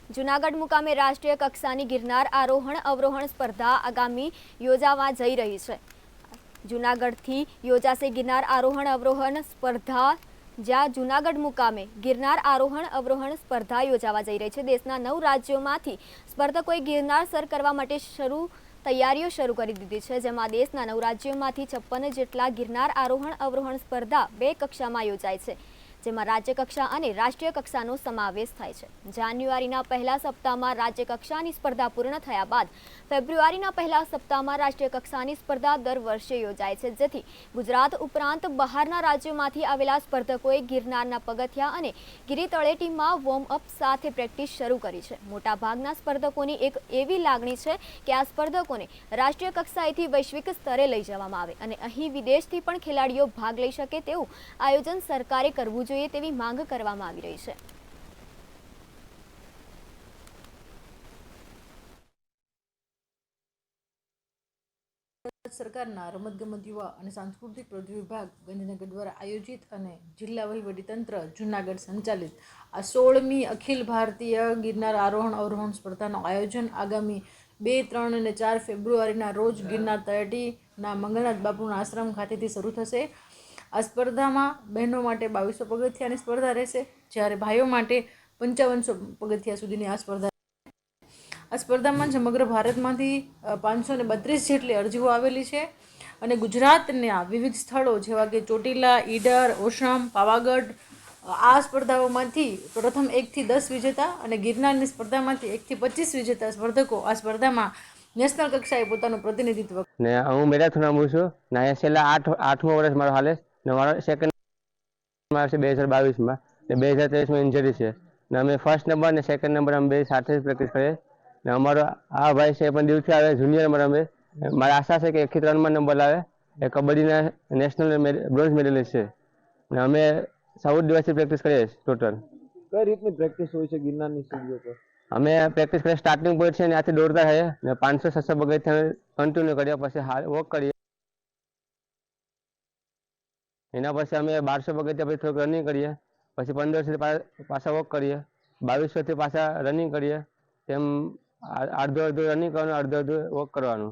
જૂનાગઢ મુકામે રાષ્ટ્રીય કક્ષાની ગિરનાર આરોહણ અવરોહણ સ્પર્ધા આગામી યોજાવા જઈ રહી છે। જૂનાગઢથી યોજાશે ગિરનાર આરોહણ અવરોહણ સ્પર્ધા, જ્યાં જૂનાગઢ મુકામે ગિરનાર આરોહણ અવરોહણ સ્પર્ધા યોજાવા જઈ રહી છે। દેશના 9 રાજ્યોમાંથી સ્પર્ધકોએ ગિરનાર સર કરવા માટે તૈયારીઓ શરૂ કરી દીધી છે, જેમાં દેશના 9 રાજ્યોમાંથી 56 જેટલા ગિરનાર આરોહણ અવરોહણ સ્પર્ધા 2 કક્ષામાં યોજાય છે, જેમાં રાજ્ય કક્ષા અને રાષ્ટ્રીય કક્ષાનો સમાવેશ થાય છે। જાન્યુઆરીના પહેલા સપ્તાહમાં રાજ્ય કક્ષાની સ્પર્ધા પૂર્ણ થયા બાદ ફેબ્રુઆરીના પહેલા સપ્તાહમાં રાષ્ટ્રીય કક્ષાની સ્પર્ધા દર વર્ષે યોજાય છે, જેથી ગુજરાત ઉપરાંત બહારના રાજ્યોમાંથી આવેલા સ્પર્ધકોએ ગિરનારના પગથિયા અને ગિરી તળેટીમાં વોર્મઅપ સાથે પ્રેક્ટિસ શરૂ કરી છે। મોટાભાગના સ્પર્ધકોની એક એવી લાગણી છે કે આ સ્પર્ધકોને રાષ્ટ્રીય કક્ષાએથી વૈશ્વિક સ્તરે લઈ જવામાં આવે અને અહીં વિદેશથી પણ ખેલાડીઓ ભાગ લઈ શકે તેવું આયોજન સરકારે કરવું જોઈએ તેવી માંગ કરવામાં આવી રહી છે। સરકારના રમતગમત યુવા અને સાંસ્કૃતિક પ્રવૃત્તિ વિભાગ ગાંધીનગર દ્વારા આયોજિત અને જિલ્લા વહીવટીતંત્ર જૂનાગઢ સંચાલિત આ 16મી અખિલ ભારતીય ગિરનાર આરોહણ અવરોહણ સ્પર્ધાનું આયોજન આગામી 2, 3 અને 4 ફેબ્રુઆરીના રોજ ગિરનાર તળેટીના મંગળનાથ બાપુના આશ્રમ ખાતેથી શરૂ થશે। આ સ્પર્ધામાં બહેનો માટે 2200 પગથિયાની સ્પર્ધા રહેશે, જ્યારે ભાઈઓ માટે 5500 પગથિયા સુધીની આ સ્પર્ધા। આ સ્પર્ધામાં સમગ્ર ભારતમાંથી 532 જેટલી અરજીઓ આવેલી છે અને ગુજરાતના વિવિધ સ્થળો જેવા કે ચોટીલા, ઈડર, ઓશમ, પાવાગઢ આ સ્પર્ધાઓમાંથી પ્રથમ 1 થી 10 વિજેતા અને ગિરનારની સ્પર્ધામાંથી 1 થી 25 વિજેતા સ્પર્ધકો આ સ્પર્ધામાં નેશનલ કક્ષાએ પોતાનું પ્રતિનિધિત્વ ને હું મેરાથોન રમું છું ને છેલ્લા 8મું વર્ષ મારો હાલે ને મારો સેકન્ડ મારો છે 2022માં ને 2023માં ઇન્જરી છે ને અમે ફર્સ્ટ નંબર ને સેકન્ડ નંબર અમે બે સાથે જ પ્રેક્ટિસ કરીએ ને અમારો આ ભાઈ છે પણ દિવસથી આવે જુનિયરમાં રમે। મારી આશા છે કે 1 થી 3માં નંબર લાવે એ કબડ્ડીના નેશનલ બ્રોન્ઝ મેડલિસ્ટ છે ને અમે 14 દિવસથી પ્રેક્ટિસ કરીએ છીએ ટોટલ। કઈ રીતની પ્રેક્ટિસ હોય છે ગિરનારની સીડીઓ પર? અમે પ્રેક્ટિસ કરીએ સ્ટાર્ટિંગ પોઈન્ટ છે ને ત્યાંથી દોડતા થઈએ ને 500-600 પગથિયા કન્ટિન્યુ કરીએ, પછી વોક કરીએ, એના પછી અમે 1200 પગથિયા પછી થોડુંક રનિંગ કરીએ, પછી 1500થી પાછા વોક કરીએ, 2200થી પાછા રનિંગ કરીએ, તેમ અડધો રનિંગ કરવાનું, અડધો વોક કરવાનું।